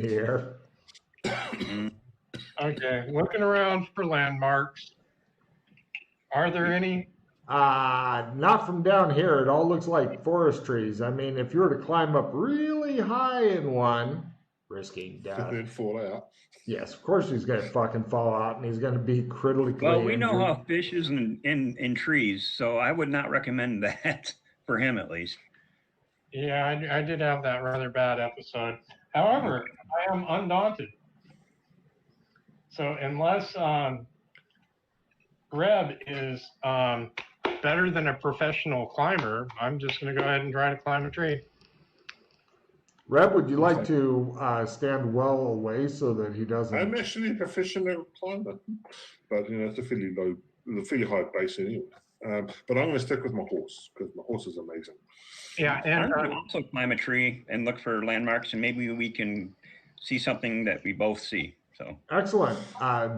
the air. Okay, looking around for landmarks. Are there any? Not from down here. It all looks like forest trees. I mean, if you were to climb up really high in one, risking death. Then fall out. Yes, of course he's going to fucking fall out and he's going to be critically Well, we injured. know how fish is in trees, so I would not recommend that for him at least. Yeah, I did have that rather bad episode. However, I am undaunted. So unless Reb is better than a professional climber, I'm just going to go ahead and try to climb a tree. Reb, would you like to stand well away so that he doesn't? I'm actually a professional climber, but it's a fairly high base anyway. But I'm going to stick with my horse because my horse is amazing. Yeah, and I can also climb a tree and look for landmarks, and maybe we can see something that we both see. So excellent.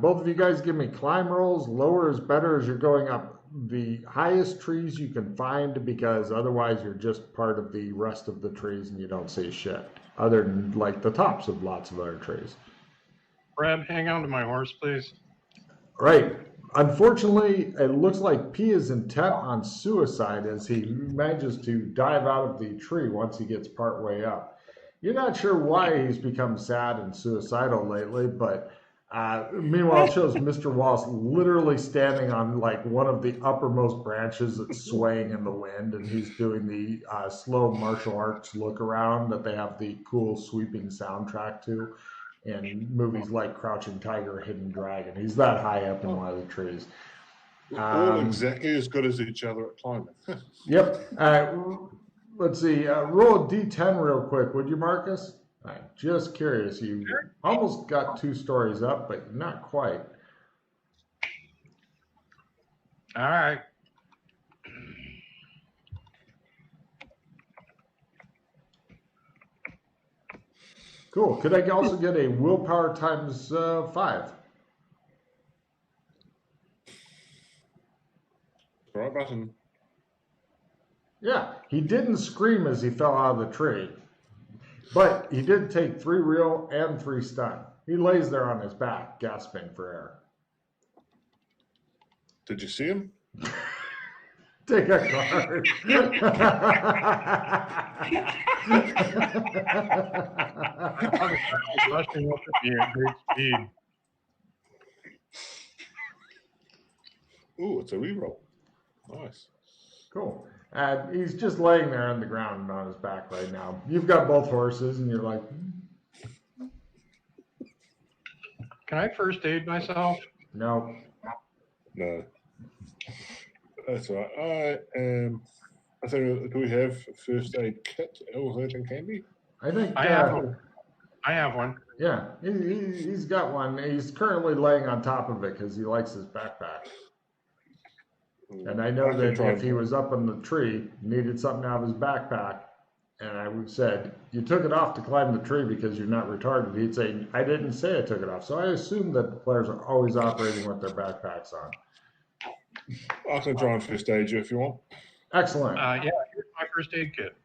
Both of you guys give me climb rolls. Lower is better as you're going up the highest trees you can find, because otherwise you're just part of the rest of the trees and you don't see shit other than like the tops of lots of other trees. Reb, hang on to my horse, please. Right. Unfortunately, it looks like P is intent on suicide as he manages to dive out of the tree once he gets part way up. You're not sure why he's become sad and suicidal lately, but meanwhile it shows Mr. Wallace literally standing on like one of the uppermost branches that's swaying in the wind, and he's doing the slow martial arts look around that they have the cool sweeping soundtrack to in movies like Crouching Tiger, Hidden Dragon. He's that high up in one of the trees. All exactly as good as each other at climbing. Yep. Let's see. Roll a D10 real quick, would you, Marcus? I'm just curious. You almost got 2 stories up, but not quite. All right. Cool. Could I also get a willpower times 5? Right button. Yeah, he didn't scream as he fell out of the tree, but he did take 3 real and 3 stun. He lays there on his back, gasping for air. Did you see him? Take a card. Rushing up at me at great speed. Ooh, it's a reroll. Nice. Cool. He's just laying there on the ground on his back right now. You've got both horses, and you're like... Can I first aid myself? No. No. That's all right. I think, do we have first aid kit or anything handy? I think... I have one. I have one. Yeah, he's got one. He's currently laying on top of it because he likes his backpack. And I know that if he was up in the tree, needed something out of his backpack, and I would said, you took it off to climb the tree because you're not retarded, he'd say, I didn't say I took it off. So I assume that the players are always operating with their backpacks on. I can try and first aid you if you want. Excellent. Yeah, here's my first aid kit.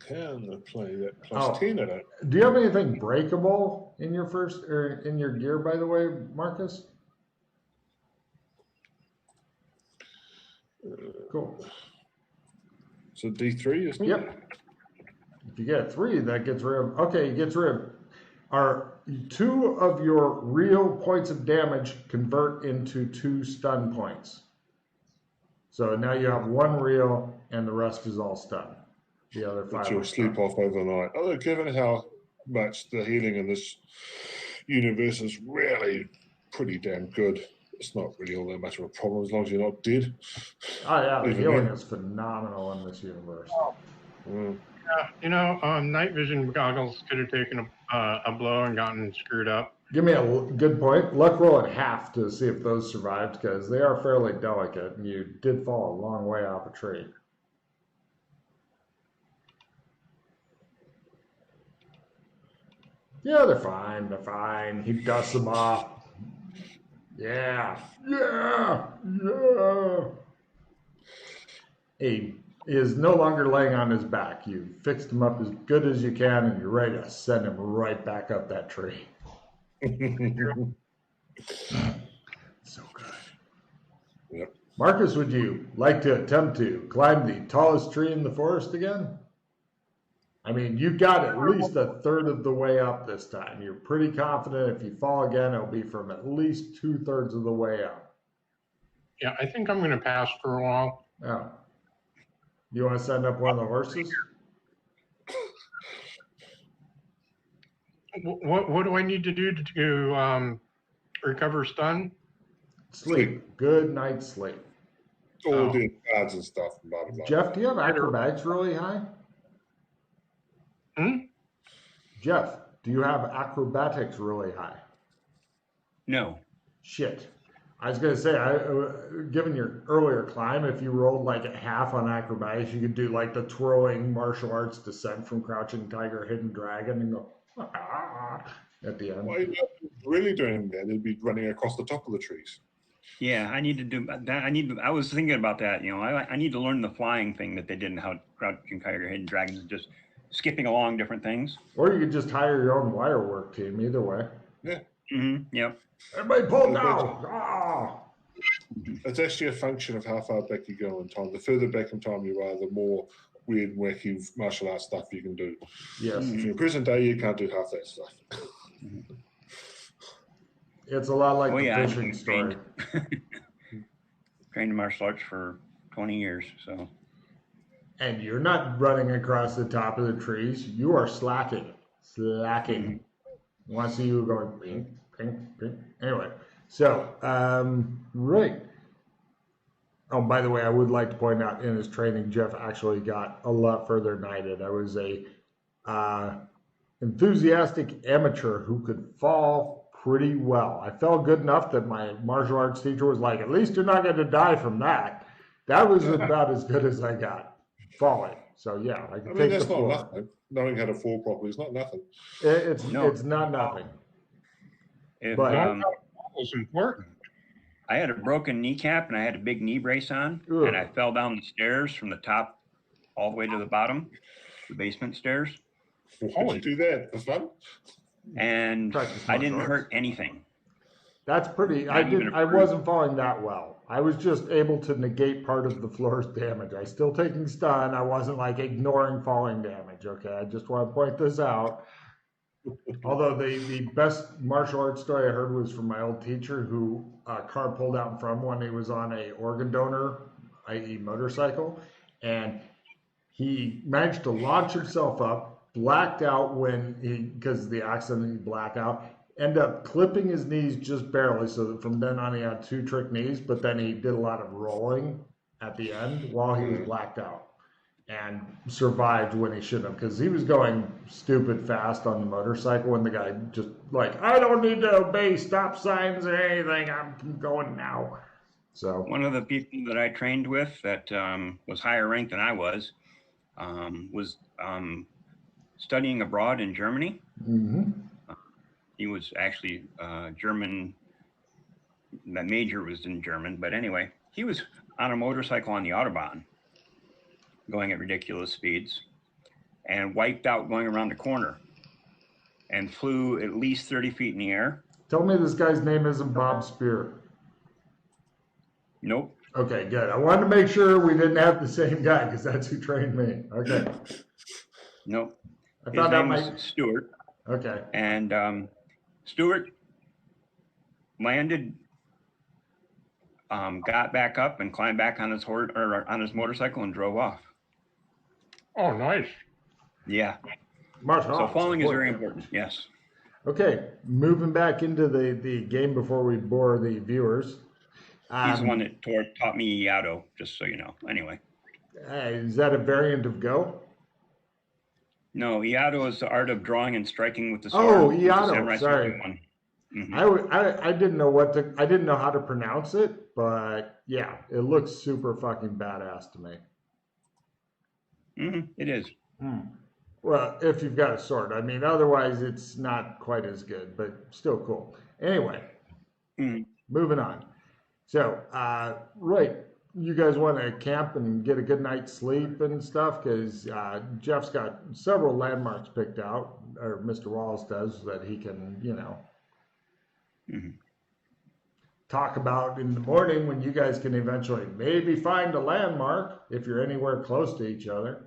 Can play that plus 10 in it. Do you have anything breakable in your in your gear, by the way, Marcus? Cool. So D3, isn't it? Yep. If you get 3, that gets rid of... Okay, it gets rid of... Are 2 of your real points of damage convert into 2 stun points. So now you have 1 real, and the rest is all stun. The other 5 But you'll sleep off overnight. Although, given how much the healing in this universe is really pretty damn good, it's not really all that much of a problem as long as you're not dead. Oh, yeah, the Even healing then. is phenomenal in this universe. Mm. Yeah, night vision goggles could have taken a blow and gotten screwed up. Give me a good point. Luck roll at half to see if those survived, because they are fairly delicate, and you did fall a long way off a tree. Yeah, they're fine. They're fine. He dusts them off. Yeah. Yeah. Yeah. A is no longer laying on his back. You fixed him up as good as you can, and you're ready to send him right back up that tree. So good. Yep. Marcus, would you like to attempt to climb the tallest tree in the forest again? I mean, you got at least a third of the way up this time. You're pretty confident if you fall again, it'll be from at least 2/3 of the way up. Yeah, I think I'm going to pass for a while. Oh. You want to send up one of the horses? What do I need to do to recover stun? Sleep. Good night's sleep. All the cards and stuff. And blah, blah, blah. Jeff, do you have acrobatics really high? Jeff, do you have acrobatics really high? No. Shit. I was going to say, given your earlier climb, if you rolled like a half on acrobatics, you could do like the twirling martial arts descent from Crouching Tiger, Hidden Dragon and go at the end. Why are you not really doing that? It'd be running across the top of the trees. Yeah, I need to do that. I was thinking about that. You know, I need to learn the flying thing that they did in how Crouching Tiger, Hidden Dragons, just skipping along different things. Or you could just hire your own wire work team, either way. Yeah. Yep. Everybody pull now! It's actually a function of how far back you go in time. The further back in time you are, the more weird, wacky martial arts stuff you can do. Yes. In the present day, you can't do half that stuff. It's a lot like the fishing story. Trained in martial arts for 20 years, so. And you're not running across the top of the trees. You are slacking. Slacking. I want to see you going ping, ping, ping. Anyway, so, right. Oh, by the way, I would like to point out in his training, Jeff actually got a lot further than I did. I was a enthusiastic amateur who could fall pretty well. I fell good enough that my martial arts teacher was like, at least you're not going to die from that. That was about as good as I got falling. So yeah, I can take that's the not floor. nothing. Knowing how to fall properly is not nothing. It's not nothing. But was important. I had a broken kneecap and I had a big knee brace on, and I fell down the stairs from the top all the way to the bottom, the basement stairs. Why would you do that? For fun? And I didn't hurt anything. That's pretty. I wasn't falling that well. I was just able to negate part of the floor's damage. I still taking stun. I wasn't like ignoring falling damage. Okay, I just want to point this out. Although the best martial arts story I heard was from my old teacher, who a car pulled out in front when he was on a organ donor, i.e. motorcycle, and he managed to launch himself up, blacked out because of the accident, he blacked out, ended up clipping his knees just barely, so that from then on he had 2 trick knees, but then he did a lot of rolling at the end while he was blacked out, and survived when he shouldn't have, because he was going stupid fast on the motorcycle, and the guy just like, I don't need to obey stop signs or anything, I'm going now. So one of the people that I trained with that was higher ranked than I was studying abroad in Germany. He was actually German. That major was in German, but anyway, he was on a motorcycle on the Autobahn, going at ridiculous speeds, and wiped out going around the corner, and flew at least 30 feet in the air. Tell me this guy's name isn't Bob Spear. Nope. Okay, good. I wanted to make sure we didn't have the same guy, because that's who trained me. Okay. Nope. I His name was Stuart. Okay. And Stuart landed, got back up and climbed back on his on his motorcycle and drove off. Oh, nice. Yeah. Martial So arts, falling is very important. Yes. Okay, moving back into the game before we bore the viewers. He's the one that taught me Iato, just so you know. Anyway. Is that a variant of Go? No, Iato is the art of drawing and striking with the sword. Oh, It's a Iato. samurai Sorry. sword one. I didn't know I didn't know how to pronounce it, but yeah, it looks super fucking badass to me. It is. Well, if you've got a sword, I mean, otherwise it's not quite as good, but still cool. Anyway, moving on. So, right, you guys want to camp and get a good night's sleep and stuff, because Jeff's got several landmarks picked out, or Mr. Wallace does, that he can, talk about in the morning when you guys can eventually maybe find a landmark if you're anywhere close to each other.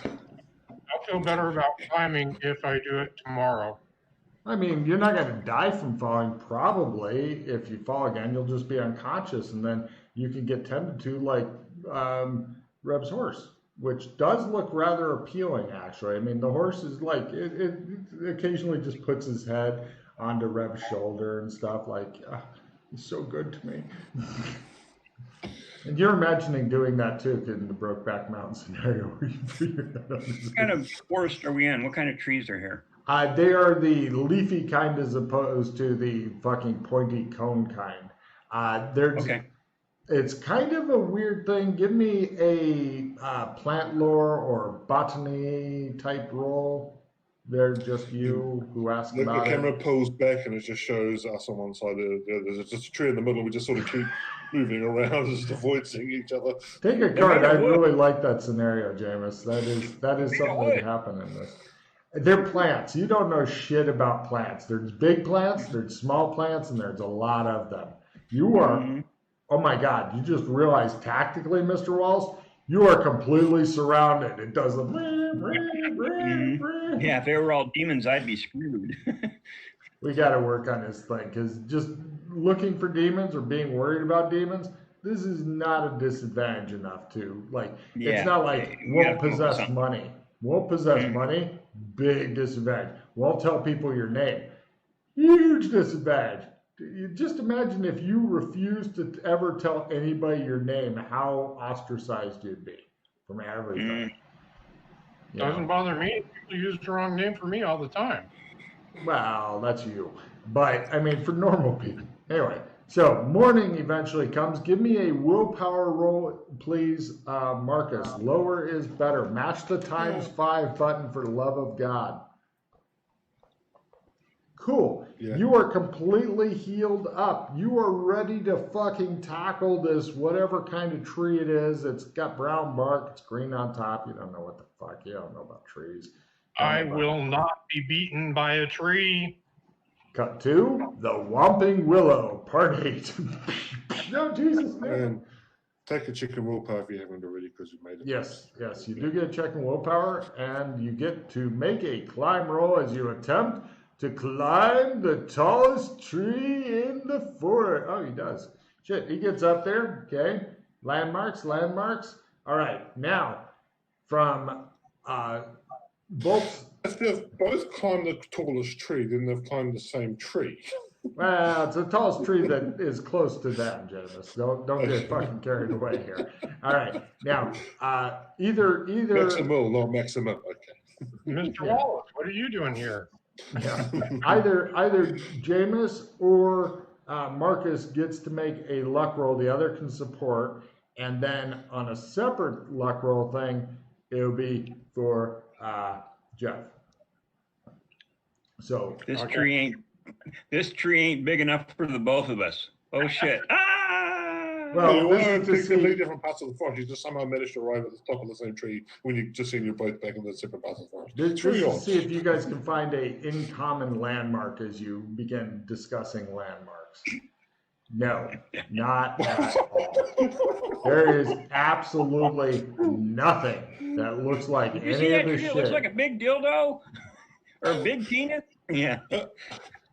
I'll feel better about climbing if I do it tomorrow. I mean, you're not going to die from falling, probably. If you fall again, you'll just be unconscious, and then you can get tended to like Reb's horse, which does look rather appealing, actually. I mean, the horse is like, it occasionally just puts his head onto Reb's shoulder and stuff, like, he's so good to me. And you're imagining doing that too in the Brokeback Mountain scenario where you figure that out. What kind of forest are we in? What kind of trees are here? They are the leafy kind as opposed to the fucking pointy cone kind. Okay. It's kind of a weird thing. Give me a plant lore or botany type roll. They're just you who ask about The it. camera pulls back and it just shows us on one side. There's just a tree in the middle. We just sort of keep moving around, just avoid seeing each other. Take a card. I really like that scenario, Jameis. That is something that happened in this. They're plants. You don't know shit about plants. There's big plants, there's small plants, and there's a lot of them. You are, oh my God, you just realized tactically, Mr. Walls, you are completely surrounded. It does the Yeah, if they were all demons, I'd be screwed. We got to work on this thing, because just looking for demons or being worried about demons, this is not a disadvantage enough to, like, it's not like won't possess money. Won't possess money, big disadvantage. Won't tell people your name, huge disadvantage. Just imagine if you refused to ever tell anybody your name, how ostracized you'd be from everything. Doesn't bother me. People use the wrong name for me all the time. Well, that's you. But, I mean, for normal people. Anyway, so morning eventually comes. Give me a willpower roll, please, Marcus. Lower is better. Match the ×5 button for the love of God. Cool. Yeah. You are completely healed up. You are ready to fucking tackle this whatever kind of tree it is. It's got brown bark. It's green on top. You don't know what the fuck. You don't know about trees. I will not be beaten by a tree. Cut to The Whomping Willow, Part 8. No, Jesus, man. And take a chicken willpower if you haven't already, because you made it. Yes, you do get a check in willpower, and you get to make a climb roll as you attempt to climb the tallest tree in the forest. Oh, he does. Shit, he gets up there. Okay. Landmarks. All right. Now, from both. If they've both climbed the tallest tree, then they've climbed the same tree. Well, it's the tallest tree that is close to them, Jameis. Don't get fucking carried away here. All right. Now, either Maximal, not maximum. Okay. Mr. Wallace, what are you doing here? Yeah. Either Jameis or Marcus gets to make a luck roll. The other can support, and then on a separate luck roll thing, it'll be for Jeff. So this tree ain't big enough for the both of us. Oh shit! Well, you this were in is to see, completely different parts of the forest. You just somehow managed to arrive at the top of the same tree when you just seen you both back in the different parts of the forest. this is to see if you guys can find a in common landmark as you begin discussing landmarks. No, not at all. There is absolutely nothing that looks like You any see of that this tree? It shit. looks like a big dildo or a big penis. Yeah.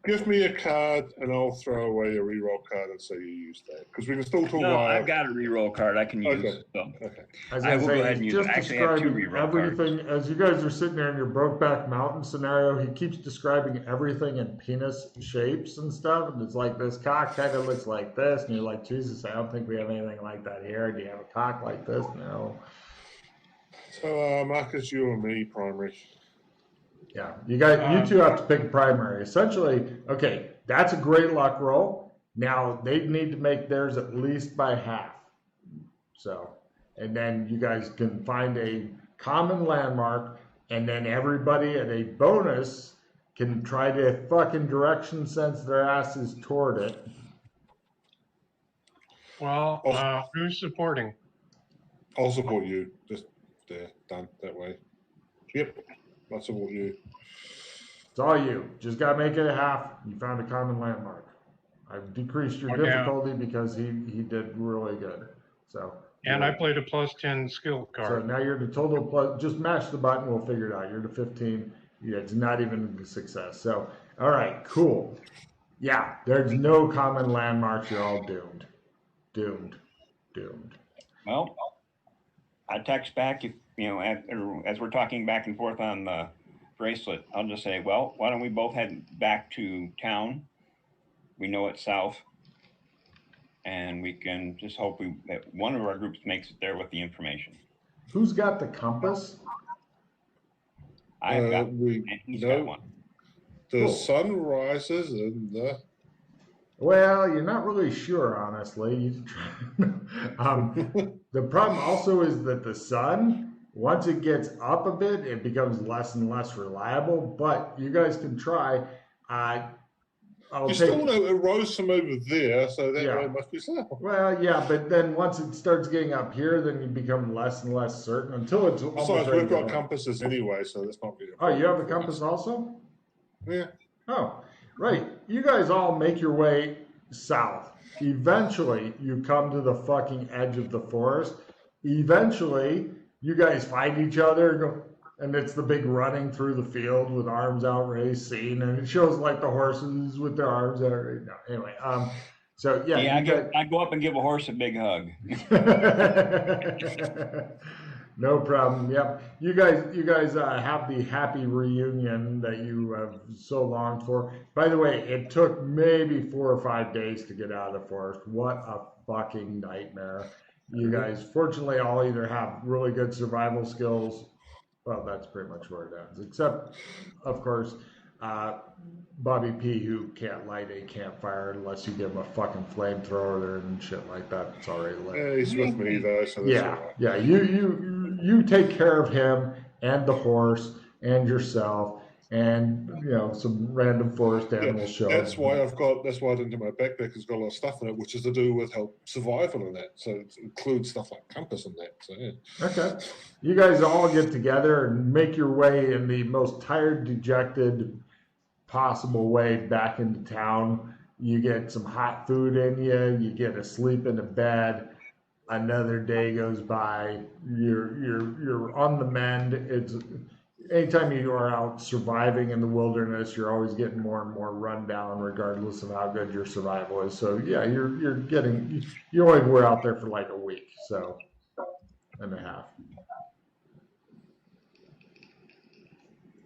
Give me a card and I'll throw away a reroll card and say you use that. Because we can still talk No, about I've got a reroll card I can use. Okay. So. Okay. As I will say, go ahead and he's use it. just I actually have 2 describing reroll cards. everything. As you guys are sitting there in your Brokeback Mountain scenario, he keeps describing everything in penis shapes and stuff. And it's like, this cock kind of looks like this. And you're like, Jesus, I don't think we have anything like that here. Do you have a cock like this? No. So, Marcus, you and me, primary. Yeah, you two have to pick a primary. Essentially, okay, that's a great luck roll. Now they need to make theirs at least by half. So, and then you guys can find a common landmark, and then everybody at a bonus can try to fucking direction sense their asses toward it. Well, who's supporting? I'll support you. Just there, done that way. Yep, I'll support you. It's all you. Just got to make it a half. You found a common landmark. I've decreased your difficulty because he did really good. So. And I played a +10 skill card. So now you're the total plus. Just mash the button. We'll figure it out. You're the 15. Yeah, it's not even a success. So, all right, cool. Yeah, there's no common landmarks. You're all doomed. Doomed. Well, I text back if as we're talking back and forth on the bracelet. I'll just say, well, why don't we both head back to town? We know it's south, and we can just hope that one of our groups makes it there with the information. Who's got the compass? I've got, and he's got one. The sun rises in the. Well, you're not really sure, honestly. The problem also is that the sun, once it gets up a bit, it becomes less and less reliable. But you guys can try. Still know it rose from over there, so that way it must be south. Well, yeah, but then once it starts getting up here, then you become less and less certain until it's almost. Besides, we've got compasses anyway, so that's not really. Oh, you have a compass also? Yeah. Oh, right. You guys all make your way south. Eventually, you come to the fucking edge of the forest. Eventually, you guys find each other, and it's the big running through the field with arms outraised scene, and it shows like the horses with their arms outraised. No, anyway, so yeah. Yeah, I go up and give a horse a big hug. No problem. Yep. You guys have the happy reunion that you have so longed for. By the way, it took maybe 4 or 5 days to get out of the forest. What a fucking nightmare. You guys, fortunately, all either have really good survival skills. Well, that's pretty much where it ends. Except, of course, Bobby P, who can't light a campfire unless you give him a fucking flamethrower and shit like that. It's already lit. Yeah, he's with me though, so that's all right. Yeah. You take care of him and the horse and yourself and some random forest animals show. That's why I didn't do my backpack. It's got a lot of stuff in it, which is to do with help survival and that. So it includes stuff like compass and that. So yeah. Okay. You guys all get together and make your way in the most tired, dejected possible way back into town. You get some hot food in you. You get to sleep in a bed. Another day goes by. You're on the mend. It's anytime you are out surviving in the wilderness, you're always getting more and more run down, regardless of how good your survival is. So yeah, you only were out there for like a week, and a half.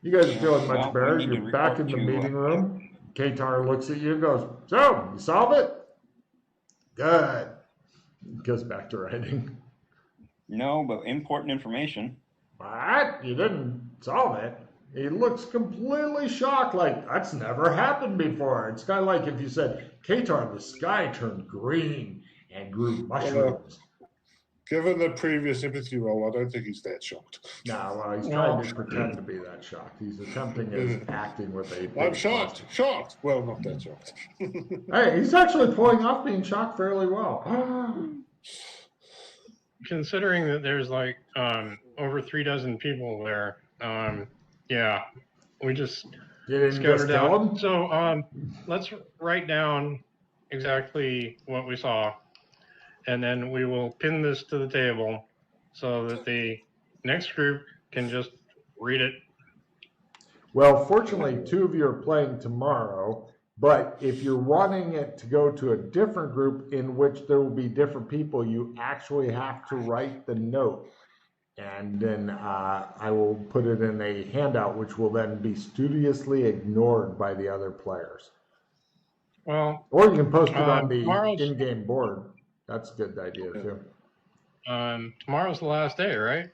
You guys are feeling much better. You're back in the meeting room. Katar looks at you and goes, "So, you solve it? Good." Goes back to writing. No, but important information. What? You didn't solve it? He looks completely shocked, like, that's never happened before. It's kind of like if you said, Katar, the sky turned green and grew mushrooms. Given the previous empathy roll, I don't think he's that shocked. No, well, he's trying to pretend to be that shocked. He's attempting his acting with a... I'm shocked. Well, not that shocked. Hey, he's actually pulling off being shocked fairly well. Considering that there's like over 36 people there, yeah, we just scattered out. So let's write down exactly what we saw, and then we will pin this to the table so that the next group can just read it. Well, fortunately, 2 of you are playing tomorrow, but if you're wanting it to go to a different group in which there will be different people, you actually have to write the note. And then I will put it in a handout, which will then be studiously ignored by the other players. Well, or you can post it on the in-game board. That's a good idea, too. Tomorrow's the last day, right?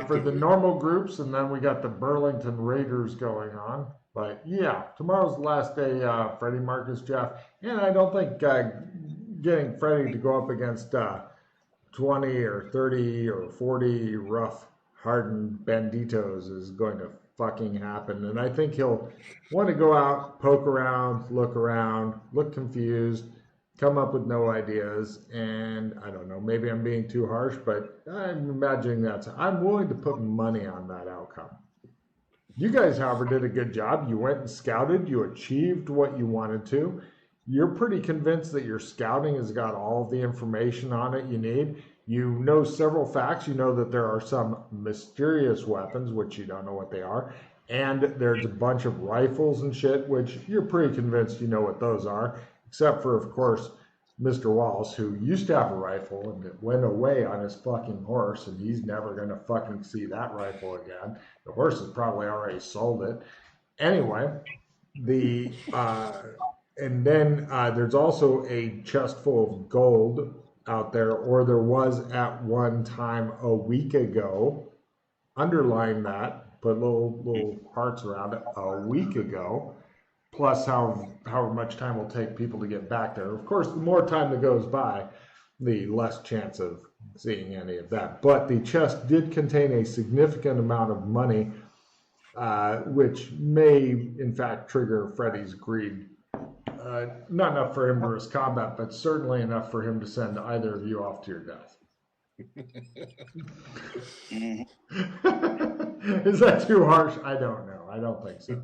For the normal groups, and then we got the Burlington Raiders going on. But yeah, tomorrow's the last day, Freddie, Marcus, Jeff. And I don't think getting Freddie to go up against 20 or 30 or 40 rough, hardened banditos is going to fucking happen. And I think he'll want to go out, poke around, look confused, come up with no ideas, and I don't know, maybe I'm being too harsh, but I'm imagining I'm willing to put money on that outcome. You guys, however, did a good job. You went and scouted, you achieved what you wanted to. You're pretty convinced that your scouting has got all the information on it you need. You know several facts. You know that there are some mysterious weapons, which you don't know what they are. And there's a bunch of rifles and shit, which you're pretty convinced you know what those are. Except for, of course, Mr. Wallace, who used to have a rifle and it went away on his fucking horse, and he's never going to fucking see that rifle again. The horse has probably already sold it. Anyway, and then there's also a chest full of gold out there, or there was at one time a week ago. Underline that, put little hearts around it, a week ago, plus however much time will take people to get back there. Of course, the more time that goes by, the less chance of seeing any of that. But the chest did contain a significant amount of money, which may, in fact, trigger Freddy's greed. Not enough for him to risk combat, but certainly enough for him to send either of you off to your death. Is that too harsh? I don't know. I don't think so.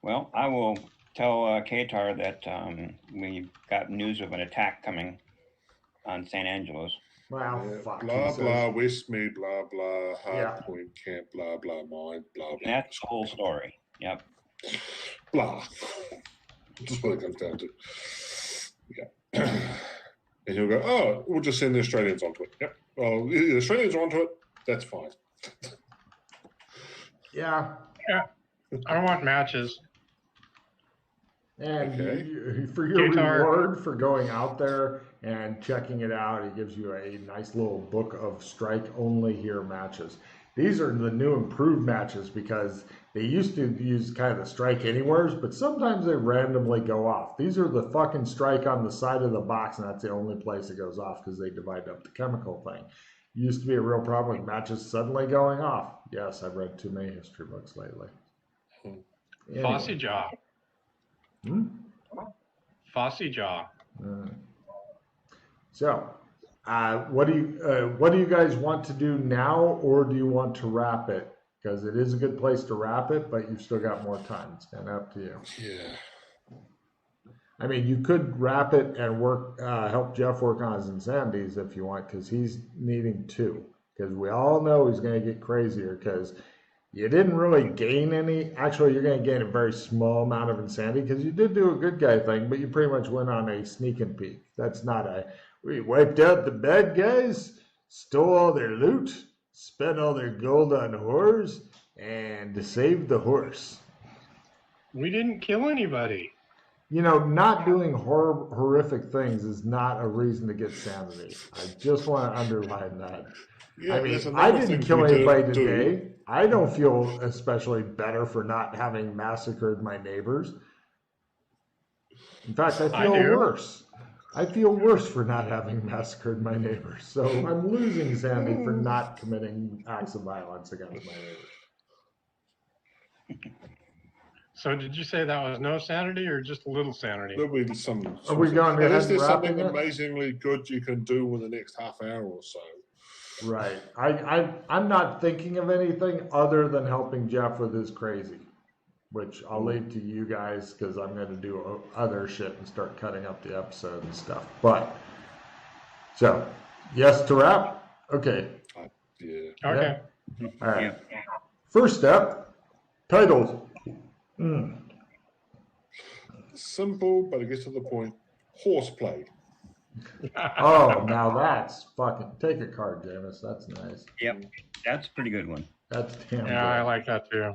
Well, I will tell Qatar that we got news of an attack coming on San Angelo's. Well, fuck. Blah, blah, Westmead, blah, blah, Hard Point Camp, blah, blah, mine, blah, blah. That's the whole story. Yep. Blah. That's what it comes down to. Yeah. And he'll go, oh, we'll just send the Australians onto it. Yep. Well, the Australians are onto it, that's fine. Yeah. I want matches. And for your reward for going out there and checking it out, he gives you a nice little book of strike only here matches. These are the new improved matches because they used to use kind of the strike anywheres, but sometimes they randomly go off. These are the fucking strike on the side of the box, and that's the only place it goes off because they divide up the chemical thing. Used to be a real problem with matches suddenly going off. Yes, I've read too many history books lately. Anyway. Fossy Jaw. Fossy Jaw. So, what do you guys want to do now, or do you want to wrap it? Because it is a good place to wrap it, but you've still got more time. It's kind of up to you. Yeah. I mean, you could wrap it and help Jeff work on his insanities if you want, because he's needing 2. Because we all know he's going to get crazier. Because you didn't really gain any. Actually, you're going to gain a very small amount of insanity because you did do a good guy thing, but you pretty much went on a sneak and peek. That's not we wiped out the bad guys, stole all their loot, spent all their gold on whores, and saved the horse. We didn't kill anybody. You know, not doing horrific things is not a reason to get sanity. I just want to underline that. Yeah, I mean, I didn't kill anybody today. I don't feel especially better for not having massacred my neighbors. In fact, I feel worse. I feel worse for not having massacred my neighbors. So I'm losing sanity for not committing acts of violence against my neighbors. So did you say that was no sanity or just a little sanity? There'll be some. Are we going to unless there's something amazingly good you can do in the next half hour or so. Right. I'm not thinking of anything other than helping Jeff with his crazy, which I'll leave to you guys because I'm going to do other shit and start cutting up the episode and stuff. But, so, yes to wrap? Okay. Yeah. Okay. Yeah. All right. Yeah. First step, titled. Simple, but it gets to the point. Horseplay. Oh, now that's fucking. Take a card, Jameis. That's nice. Yep, that's a pretty good one. That's damn good. I like that too.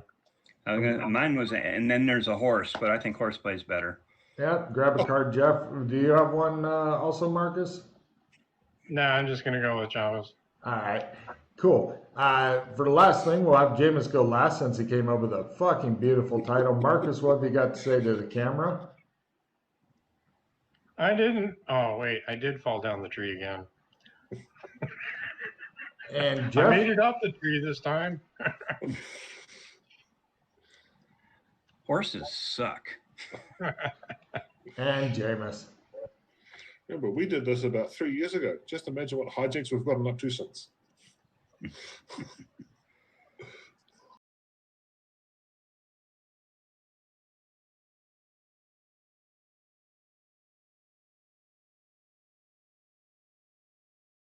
Mine was, and then there's a horse, but I think horseplay is better. Yeah, grab a card, Jeff. Do you have one also, Marcus? No, I'm just going to go with Jawas. All right, cool. For the last thing, we'll have Jameis go last since he came up with a fucking beautiful title. Marcus, what have you got to say to the camera? I didn't. Oh, wait. I did fall down the tree again. And Jeff? I made it up the tree this time. Horses suck. And Jameis. Yeah, but we did this about 3 years ago. Just imagine what hijinks we've gotten up to since.